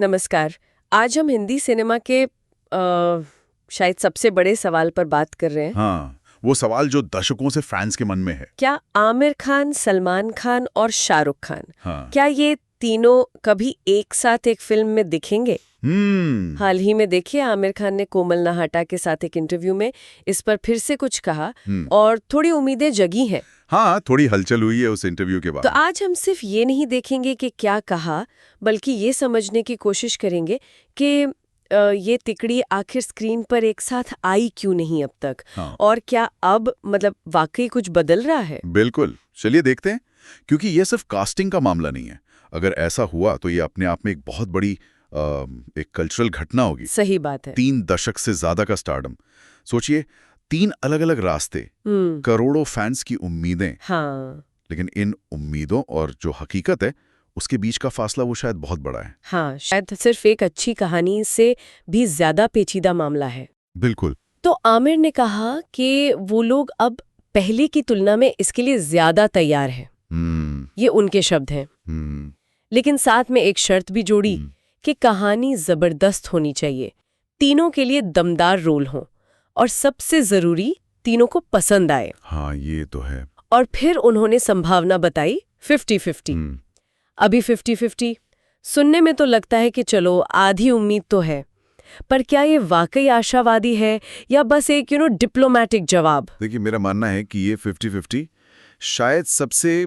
नमस्कार। आज हम हिंदी सिनेमा के शायद सबसे बड़े सवाल पर बात कर रहे हैं। हाँ, वो सवाल जो दशकों से फैंस के मन में है। क्या आमिर खान, सलमान खान और शाहरुख खान, हाँ। क्या ये तीनों कभी एक साथ एक फिल्म में दिखेंगे? हाल ही में देखिए, आमिर खान ने कोमल नाहटा के साथ एक इंटरव्यू में इस पर फिर से कुछ कहा और थोड़ी उम्मीदें जगी हैं। हाँ, थोड़ी हलचल हुई है उस इंटरव्यू के बाद। तो आज हम सिर्फ ये नहीं देखेंगे कि क्या कहा, बल्कि ये समझने की कोशिश करेंगे कि ये तिकड़ी आखिर स्क्रीन पर एक साथ आई क्यों नहीं अब तक। हाँ। और क्या अब वाकई कुछ बदल रहा है? बिल्कुल, चलिए देखते हैं, क्योंकि ये सिर्फ कास्टिंग का मामला नहीं है। अगर ऐसा हुआ तो ये अपने आप में एक बहुत बड़ी एक कल्चरल घटना होगी। सही बात है। 3 दशक से ज्यादा का स्टारडम। सोचिए, 3 अलग-अलग रास्ते, करोड़ों फैंस की उम्मीदें। हाँ। लेकिन इन उम्मीदों और जो हकीकत है, उसके बीच का फासला वो शायद बहुत बड़ा है। हाँ, शायद सिर्फ एक अच्छी कहानी से भी ज्यादा पेचीदा मामला है। बिल्कुल। तो आमिर ने कहा कि वो लोग अब पहले की तुलना में इसके लिए ज्यादा तैयार हैं। ये उनके शब्द हैं। लेकिन साथ में एक शर्त भी जोड़ी कि कहानी जबरदस्त होनी चाहिए, तीनों के लिए दमदार रोल हों और सबसे जरूरी, तीनों को पसंद आए। हाँ, ये तो है। और फिर उन्होंने संभावना बताई 50-50। अभी 50-50 सुनने में तो लगता है कि चलो आधी उम्मीद तो है, पर क्या ये वाकई आशावादी है या बस एक डिप्लोमेटिक जवाब? देखिए, मेरा मानना है कि ये 50-50 शायद सबसे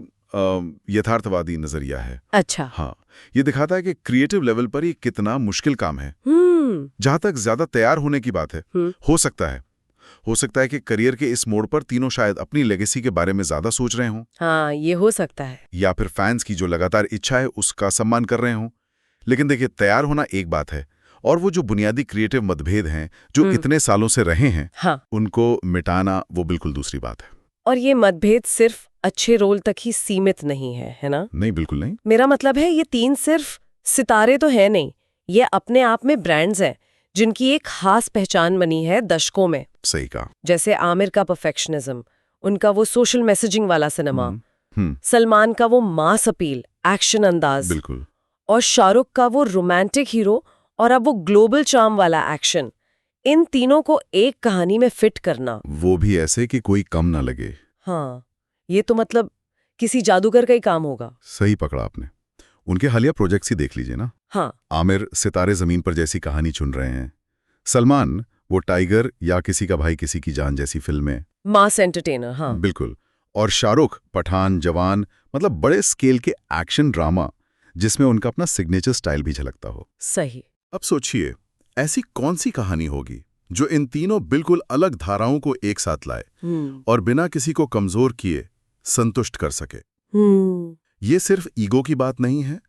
यथार्थवादी नजरिया है। अच्छा। हाँ, ये दिखाता है कि क्रिएटिव लेवल पर ये कितना मुश्किल काम है। जहां तक ज्यादा तैयार होने की बात है, हो सकता है कि करियर के इस मोड़ पर तीनों शायद अपनी लेगेसी के बारे में ज्यादा सोच रहे हों। हाँ, ये हो सकता है। या फिर फैंस की जो लगातार इच्छा है उसका सम्मान कर रहे हों। लेकिन देखिए, तैयार होना एक बात है, और वो जो बुनियादी क्रिएटिव मतभेद हैं जो इतने सालों से रहे हैं, हाँ, उनको मिटाना वो बिल्कुल दूसरी बात है। और ये मतभेद सिर्फ अच्छे रोल तक ही सीमित नहीं है ना? नहीं, बिल्कुल नहीं। मेरा मतलब है, ये 3 सिर्फ सितारे तो है नहीं, ये अपने आप में ब्रांड्स हैं जिनकी एक खास पहचान बनी है दशकों में। सही कहा। जैसे आमिर का परफेक्शनिज्म, उनका वो सोशल मैसेजिंग वाला सिनेमा, सलमान का वो मास अपील, एक्शन अंदाज, बिल्कुल। और शाहरुख का वो रोमांटिक हीरो और अब वो ग्लोबल चार्म वाला एक्शन। इन तीनों को एक कहानी में फिट करना, वो भी ऐसे कि कोई कम ना लगे। हाँ, ये तो किसी जादूगर का ही काम होगा। सही पकड़ा आपने। उनके हालिया प्रोजेक्ट्स ही देख लीजिए ना। हाँ। आमिर सितारे जमीन पर जैसी कहानी चुन रहे हैं, सलमान वो टाइगर या किसी का भाई किसी की जान जैसी फिल्में, मास एंटरटेनर। हाँ, बिल्कुल। और शाहरुख पठान, जवान, मतलब बड़े स्केल के एक्शन ड्रामा जिसमें उनका अपना सिग्नेचर स्टाइल भी झलकता हो। सही। अब सोचिए, ऐसी कौन सी कहानी होगी जो इन तीनों बिल्कुल अलग धाराओं को एक साथ लाए और बिना किसी को कमजोर किए संतुष्ट कर सके। ये सिर्फ ईगो की बात नहीं है,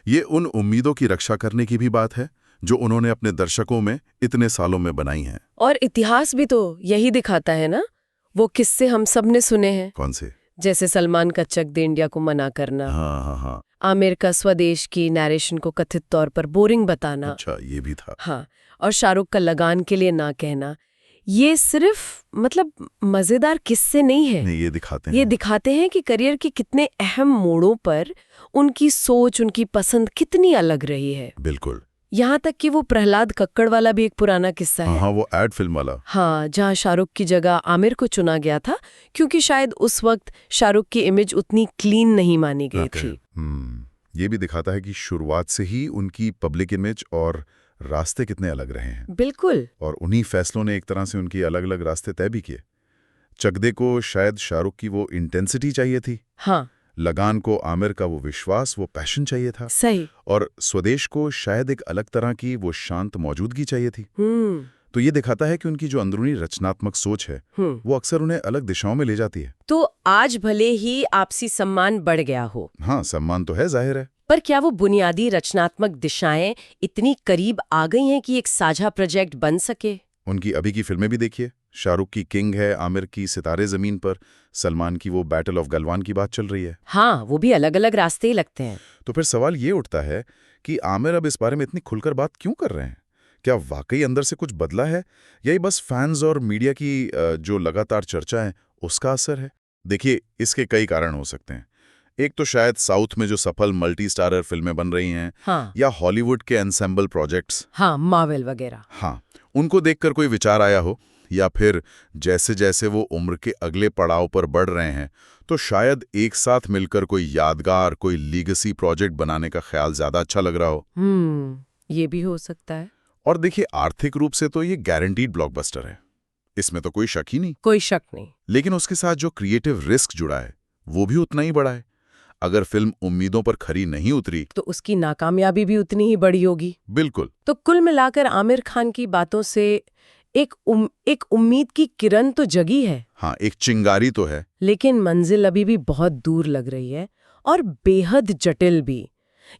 ये उन उम्मीदों की रक्षा करने की भी बात है जो उन्होंने अपने दर्शकों में इतने सालों में बनाई हैं। और इतिहास भी तो यही दिखाता है ना। वो किस्से हम सब ने सुने हैं। कौन से? जैसे सलमान का चक दे इंडिया को मना करना, हाँ। आमिर का स्वदेश की नैरेशन को कथित तौर पर बोरिंग बताना। अच्छा, ये भी था। हाँ, और शाहरुख का लगान के लिए ना कहना। ये सिर्फ मजेदार किस्से नहीं है। नहीं, ये दिखाते हैं कि करियर के कितने अहम मोड़ों पर उनकी सोच, उनकी पसंद कितनी अलग रही है। बिल्कुल। यहाँ तक कि वो प्रहलाद कक्कड़ वाला भी एक पुराना किस्सा है। हाँ, वो एड फिल्म वाला। हाँ, जहाँ शाहरुख की जगह आमिर को चुना गया था क्योंकि शायद उस वक्त शाहरुख की इमेज उतनी क्लीन नहीं मानी गई थी। ये भी दिखाता है कि शुरुआत से ही उनकी पब्लिक इमेज और रास्ते कितने अलग रहे हैं। बिल्कुल। और उन्हीं फैसलों ने एक तरह से उनकी अलग अलग रास्ते तय भी किए। चकदे को शायद शाहरुख की वो इंटेंसिटी चाहिए थी। हाँ। लगान को आमिर का वो विश्वास, वो पैशन चाहिए था। सही। और स्वदेश को शायद एक अलग तरह की वो शांत मौजूदगी चाहिए थी। तो ये दिखाता है कि उनकी जो अंदरूनी रचनात्मक सोच है वो अक्सर उन्हें अलग दिशाओं में ले जाती है। तो आज भले ही आपसी सम्मान बढ़ गया हो, हाँ, सम्मान तो है, जाहिर है, पर क्या वो बुनियादी रचनात्मक दिशाएं इतनी करीब आ गई हैं कि एक साझा प्रोजेक्ट बन सके? उनकी अभी की फिल्में भी देखिए। शाहरुख की किंग है, आमिर की सितारे जमीन पर, सलमान की वो बैटल ऑफ गलवान की बात चल रही है। हाँ, वो भी अलग अलग रास्ते ही लगते हैं। तो फिर सवाल ये उठता है कि आमिर अब इस बारे में इतनी खुलकर बात क्यों कर रहे हैं? क्या वाकई अंदर से कुछ बदला है, या ये बस फैंस और मीडिया की जो लगातार चर्चा है उसका असर है? देखिए, इसके कई कारण हो सकते हैं। एक तो शायद साउथ में जो सफल मल्टी स्टारर फिल्में बन रही हैं, हाँ या हॉलीवुड के एन्सेम्बल प्रोजेक्ट्स, हाँ, मार्वल वगैरह। हाँ, उनको देखकर कोई विचार आया हो, या फिर जैसे जैसे वो उम्र के अगले पड़ाव पर बढ़ रहे हैं तो शायद एक साथ मिलकर कोई यादगार, कोई लीगेसी प्रोजेक्ट बनाने का ख्याल ज्यादा अच्छा लग रहा हो। ये भी हो सकता है। और देखिए, आर्थिक रूप से तो ये गारंटीड ब्लॉकबस्टर है, इसमें तो कोई शक ही नहीं। कोई शक नहीं। लेकिन उसके साथ जो क्रिएटिव रिस्क जुड़ा है वो भी उतना ही बड़ा है। अगर फिल्म उम्मीदों पर खरी नहीं उतरी तो उसकी नाकामयाबी भी उतनी ही बड़ी होगी। बिल्कुल। तो कुल मिलाकर आमिर खान की बातों से एक उम्मीद की किरण तो जगी है। हाँ, एक चिंगारी तो है। लेकिन मंजिल अभी भी बहुत दूर लग रही है, और बेहद जटिल भी।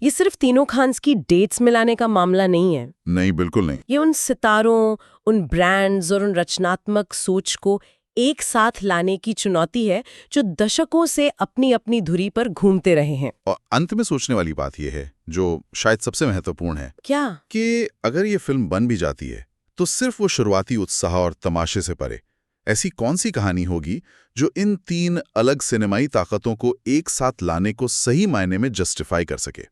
ये सिर्फ तीनों खान्स की डेट्स मिलाने का मामला नहीं है। नहीं, बिल्कुल नहीं। ये उन सितारों, उन ब्रांड्स और उन रचनात्मक सोच को एक साथ लाने की चुनौती है जो दशकों से अपनी अपनी धुरी पर घूमते रहे हैं। और अंत में सोचने वाली बात यह है, जो शायद सबसे महत्वपूर्ण है, क्या? कि अगर ये फिल्म बन भी जाती है तो सिर्फ वो शुरुआती उत्साह और तमाशे से परे ऐसी कौन सी कहानी होगी जो इन तीन अलग सिनेमाई ताकतों को एक साथ लाने को सही मायने में जस्टिफाई कर सके।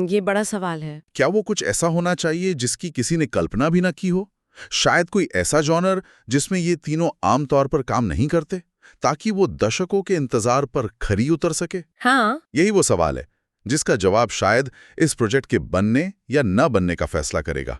ये बड़ा सवाल है। क्या वो कुछ ऐसा होना चाहिए जिसकी किसी ने कल्पना भी ना की हो? शायद कोई ऐसा जॉनर जिसमें ये तीनों आम तौर पर काम नहीं करते, ताकि वो दशकों के इंतजार पर खरी उतर सके। हाँ, यही वो सवाल है जिसका जवाब शायद इस प्रोजेक्ट के बनने या न बनने का फैसला करेगा।